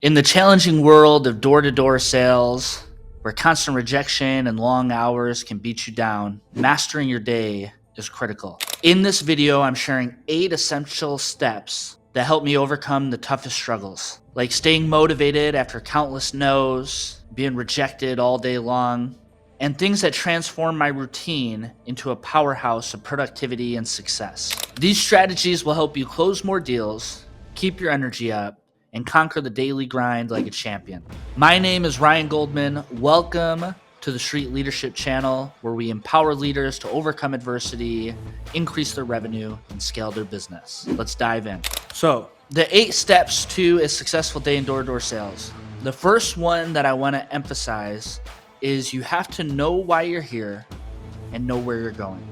In the challenging world of door-to-door sales, where constant rejection and long hours can beat you down, mastering your day is critical. In this video, I'm sharing 8 essential steps that help me overcome the toughest struggles, like staying motivated after countless no's, being rejected all day long, and things that transform my routine into a powerhouse of productivity and success. These strategies will help you close more deals, keep your energy up, and conquer the daily grind like a champion. My name is Ryan Goldman. Welcome to the Street Leadership Channel, where we empower leaders to overcome adversity, increase their revenue, and scale their business. Let's dive in. So, the 8 steps to a successful day in door-to-door sales. The first one that I want to emphasize is you have to know why you're here and know where you're going.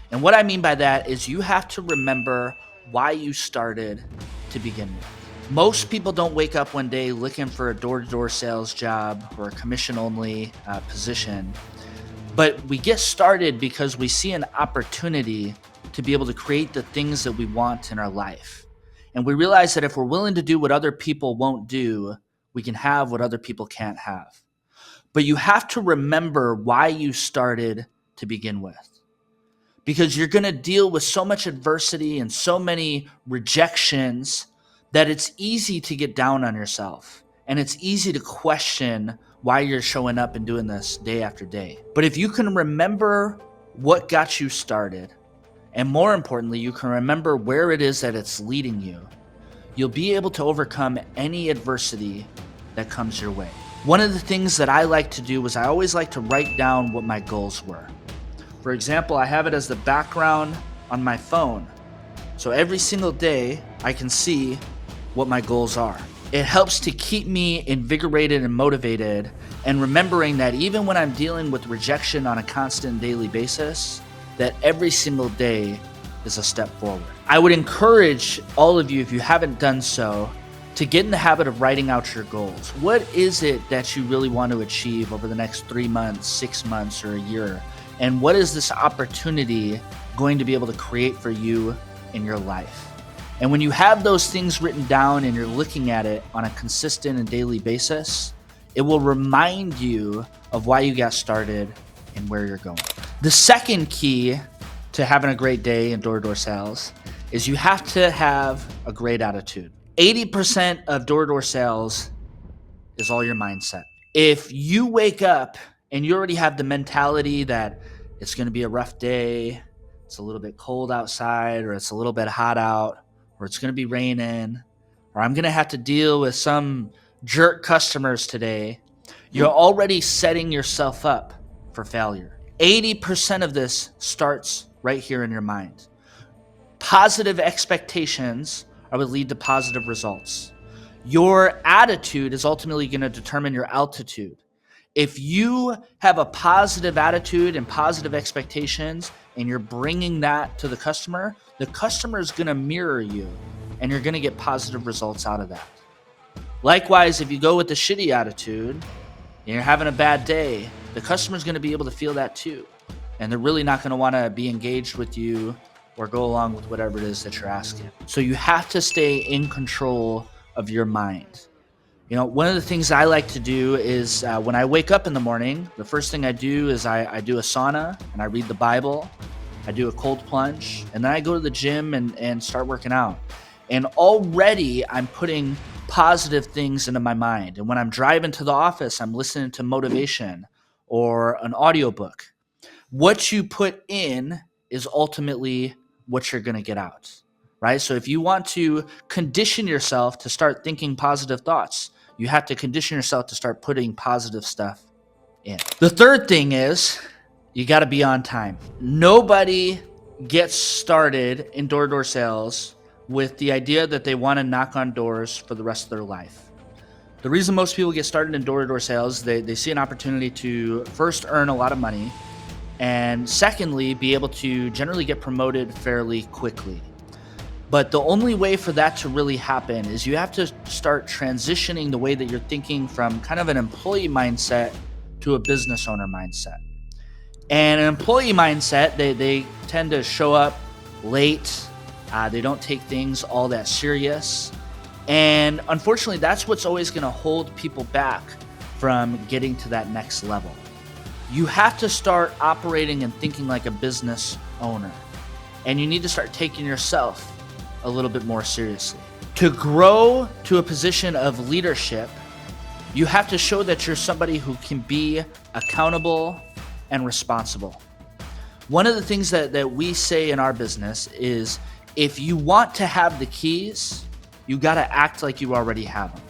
And what I mean by that is you have to remember why you started to begin with. Most people don't wake up one day looking for a door-to-door sales job or a commission-only position, but we get started because we see an opportunity to be able to create the things that we want in our life. And we realize that if we're willing to do what other people won't do, we can have what other people can't have. But you have to remember why you started to begin with, because you're going to deal with so much adversity and so many rejections that it's easy to get down on yourself, and it's easy to question why you're showing up and doing this day after day. But if you can remember what got you started, and more importantly, you can remember where it is that it's leading you, you'll be able to overcome any adversity that comes your way. One of the things that I like to do is I always like to write down what my goals were. For example, I have it as the background on my phone. So every single day I can see what my goals are. It helps to keep me invigorated and motivated, and remembering that even when I'm dealing with rejection on a constant daily basis, that every single day is a step forward. I would encourage all of you, if you haven't done so, to get in the habit of writing out your goals. What is it that you really want to achieve over the next 3 months, 6 months, or a year? And what is this opportunity going to be able to create for you in your life? And when you have those things written down and you're looking at it on a consistent and daily basis, it will remind you of why you got started and where you're going. The second key to having a great day in door-to-door sales is you have to have a great attitude. 80% of door-to-door sales is all your mindset. If you wake up and you already have the mentality that it's going to be a rough day, it's a little bit cold outside, or it's a little bit hot out, or it's going to be raining, or I'm going to have to deal with some jerk customers today, you're already setting yourself up for failure. 80% of this starts right here in your mind. Positive expectations are what lead to positive results. Your attitude is ultimately going to determine your altitude. If you have a positive attitude and positive expectations and you're bringing that to the customer is going to mirror you, and you're going to get positive results out of that. Likewise, if you go with the shitty attitude and you're having a bad day, the customer's going to be able to feel that too. And they're really not going to want to be engaged with you or go along with whatever it is that you're asking. So you have to stay in control of your mind. You know, one of the things I like to do is when I wake up in the morning, the first thing I do is I do a sauna and I read the Bible. I do a cold plunge, and then I go to the gym and start working out. And already I'm putting positive things into my mind. And when I'm driving to the office, I'm listening to motivation or an audiobook. What you put in is ultimately what you're going to get out, right? So if you want to condition yourself to start thinking positive thoughts, you have to condition yourself to start putting positive stuff in. The third thing is you got to be on time. Nobody gets started in door-to-door sales with the idea that they want to knock on doors for the rest of their life. The reason most people get started in door-to-door sales, they see an opportunity to first earn a lot of money, and secondly, be able to generally get promoted fairly quickly. But the only way for that to really happen is you have to start transitioning the way that you're thinking from kind of an employee mindset to a business owner mindset. And an employee mindset, they tend to show up late. They don't take things all that serious. And unfortunately, that's what's always going to hold people back from getting to that next level. You have to start operating and thinking like a business owner. And you need to start taking yourself a little bit more seriously. To grow to a position of leadership, you have to show that you're somebody who can be accountable and responsible. One of the things that we say in our business is, if you want to have the keys, you got to act like you already have them.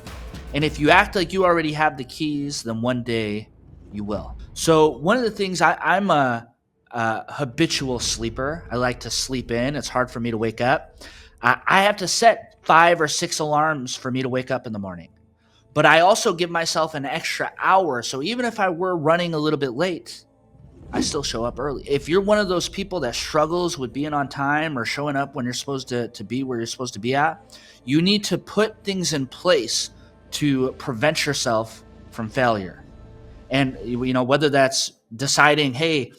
And if you act like you already have the keys, then one day you will. So one of the things, I'm a habitual sleeper. I like to sleep in. It's hard for me to wake up. I have to set 5 or 6 alarms for me to wake up in the morning. But I also give myself an extra hour. So even if I were running a little bit late, I still show up early. If you're one of those people that struggles with being on time or showing up when you're supposed to be where you're supposed to be at, you need to put things in place to prevent yourself from failure. And whether that's deciding, hey,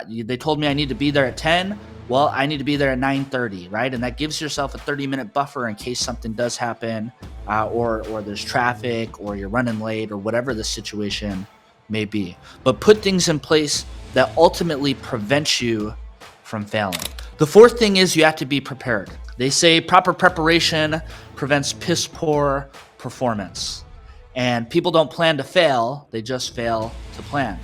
they told me I need to be there at 10. Well, I need to be there at 9:30, right? And that gives yourself a 30-minute buffer in case something does happen, or there's traffic, or you're running late, or whatever the situation may be. But put things in place that ultimately prevent you from failing. The fourth thing is you have to be prepared. They say proper preparation prevents piss poor performance. And people don't plan to fail, they just fail to plan.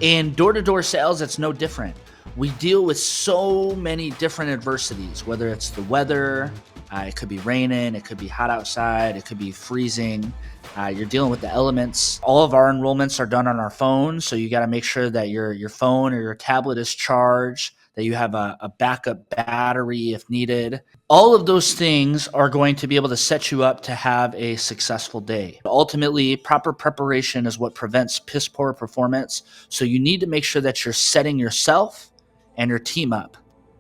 In door-to-door sales, it's no different. We deal with so many different adversities, whether it's the weather, it could be raining, it could be hot outside, it could be freezing. You're dealing with the elements. All of our enrollments are done on our phones, so you got to make sure that your phone or your tablet is charged, that you have a backup battery if needed. All of those things are going to be able to set you up to have a successful day. Ultimately, proper preparation is what prevents piss poor performance. So you need to make sure that you're setting yourself and your team up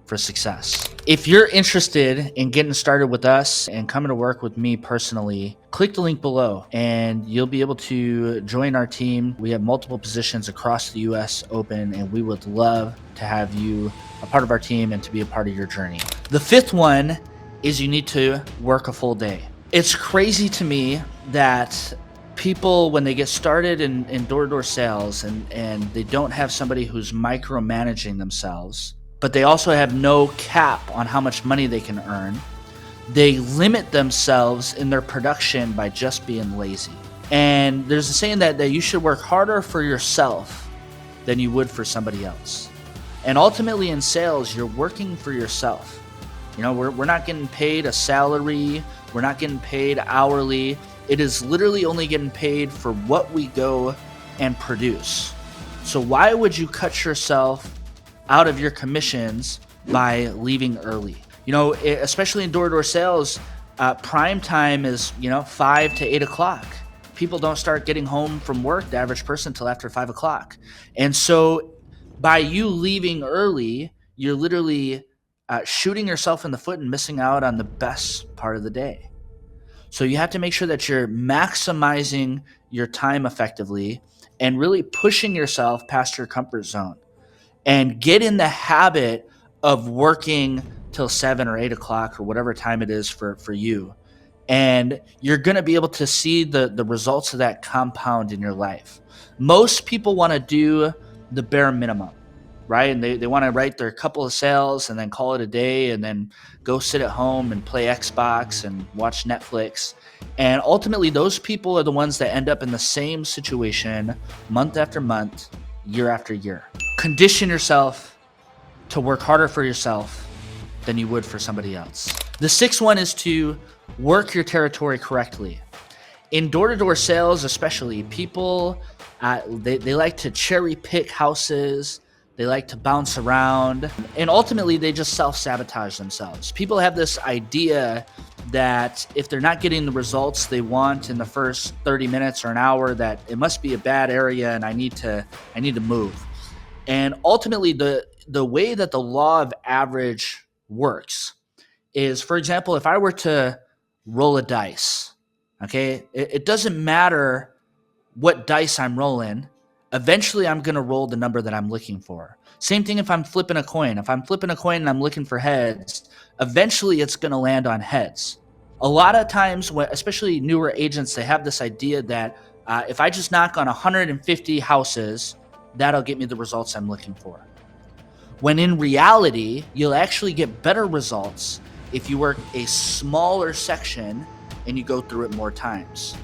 for success. If you're interested in getting started with us and coming to work with me personally, click the link below and you'll be able to join our team. We have multiple positions across the US open, and we would love to have you a part of our team and to be a part of your journey. The fifth one is you need to work a full day. It's crazy to me that people, when they get started in door-to-door sales and they don't have somebody who's micromanaging themselves, but they also have no cap on how much money they can earn, they limit themselves in their production by just being lazy. And there's a saying that you should work harder for yourself than you would for somebody else. And ultimately in sales, you're working for yourself. We're not getting paid a salary. We're not getting paid hourly. It is literally only getting paid for what we go and produce. So why would you cut yourself out of your commissions by leaving early? Especially in door-to-door sales, prime time is 5 to 8 o'clock. People don't start getting home from work, the average person, till after 5 o'clock. And so by you leaving early, you're literally shooting yourself in the foot and missing out on the best part of the day. So you have to make sure that you're maximizing your time effectively and really pushing yourself past your comfort zone, and get in the habit of working till 7 or 8 o'clock or whatever time it is for you. And you're going to be able to see the results of that compound in your life. Most people want to do the bare minimum, right? And they want to write their couple of sales and then call it a day and then go sit at home and play Xbox and watch Netflix. And ultimately, those people are the ones that end up in the same situation month after month, year after year. Condition yourself to work harder for yourself than you would for somebody else. The sixth one is to work your territory correctly. In door-to-door sales especially, people, they like to cherry pick houses. They like to bounce around, and ultimately they just self-sabotage themselves. People have this idea that if they're not getting the results they want in the first 30 minutes or an hour, that it must be a bad area and I need to move. And ultimately the way that the law of average works is, for example, if I were to roll a dice, okay, it doesn't matter what dice I'm rolling. Eventually, I'm going to roll the number that I'm looking for. Same thing if I'm flipping a coin. If I'm flipping a coin and I'm looking for heads, eventually it's going to land on heads. A lot of times, especially newer agents, they have this idea that if I just knock on 150 houses, that'll get me the results I'm looking for. When in reality, you'll actually get better results if you work a smaller section and you go through it more times.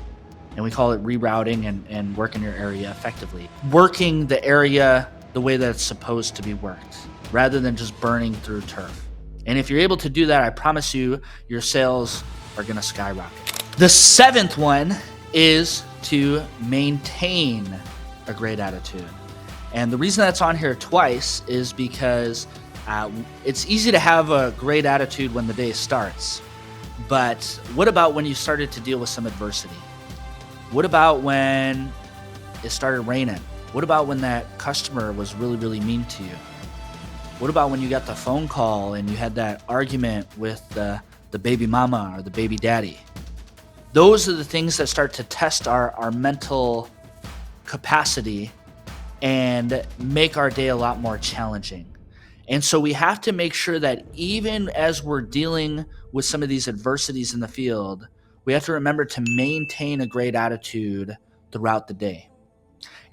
And we call it rerouting and working your area effectively. Working the area the way that it's supposed to be worked, rather than just burning through turf. And if you're able to do that, I promise you, your sales are gonna skyrocket. The 7th one is to maintain a great attitude. And the reason that's on here twice is because it's easy to have a great attitude when the day starts. But what about when you started to deal with some adversity? What about when it started raining? What about when that customer was really, really mean to you? What about when you got the phone call and you had that argument with the baby mama or the baby daddy? Those are the things that start to test our mental capacity and make our day a lot more challenging. And so we have to make sure that even as we're dealing with some of these adversities in the field, we have to remember to maintain a great attitude throughout the day.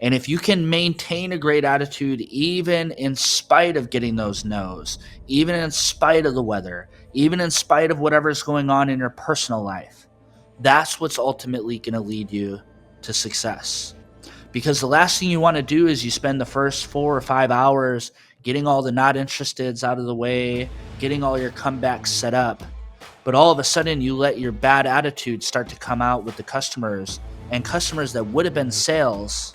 And if you can maintain a great attitude, even in spite of getting those no's, even in spite of the weather, even in spite of whatever's going on in your personal life, that's what's ultimately going to lead you to success. Because the last thing you want to do is you spend the first 4 or 5 hours getting all the not interesteds out of the way, getting all your comebacks set up. But all of a sudden you let your bad attitude start to come out with the customers, and customers that would have been sales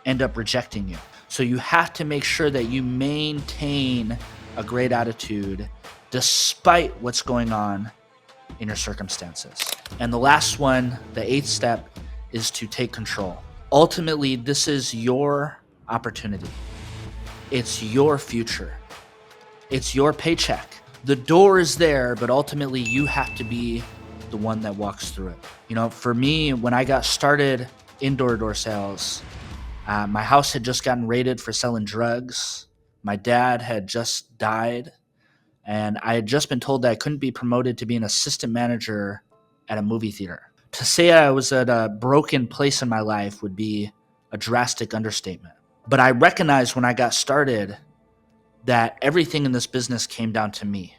end up rejecting you. So you have to make sure that you maintain a great attitude despite what's going on in your circumstances. And the last one, the 8th step, is to take control. Ultimately, this is your opportunity. It's your future. It's your paycheck. The door is there, but ultimately you have to be the one that walks through it. You know, for me, when I got started in door-to-door sales, my house had just gotten raided for selling drugs. My dad had just died, and I had just been told that I couldn't be promoted to be an assistant manager at a movie theater. To say I was at a broken place in my life would be a drastic understatement. But I recognized when I got started that everything in this business came down to me.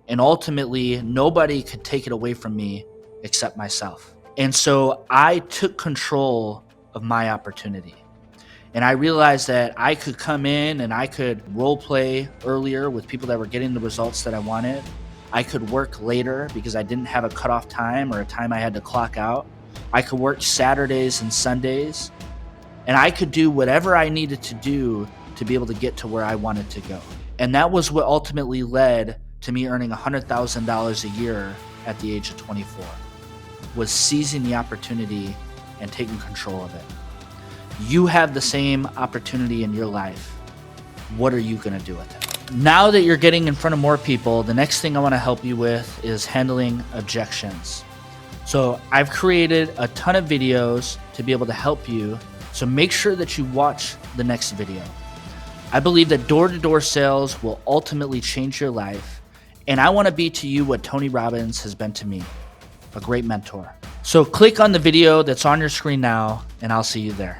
And ultimately, nobody could take it away from me except myself. And so I took control of my opportunity. And I realized that I could come in and I could role play earlier with people that were getting the results that I wanted. I could work later because I didn't have a cutoff time or a time I had to clock out. I could work Saturdays and Sundays. And I could do whatever I needed to do to be able to get to where I wanted to go. And that was what ultimately led to me earning $100,000 a year at the age of 24, was seizing the opportunity and taking control of it. You have the same opportunity in your life. What are you going to do with it? Now that you're getting in front of more people, the next thing I want to help you with is handling objections. So I've created a ton of videos to be able to help you. So make sure that you watch the next video. I believe that door-to-door sales will ultimately change your life. And I want to be to you what Tony Robbins has been to me, a great mentor. So click on the video that's on your screen now, and I'll see you there.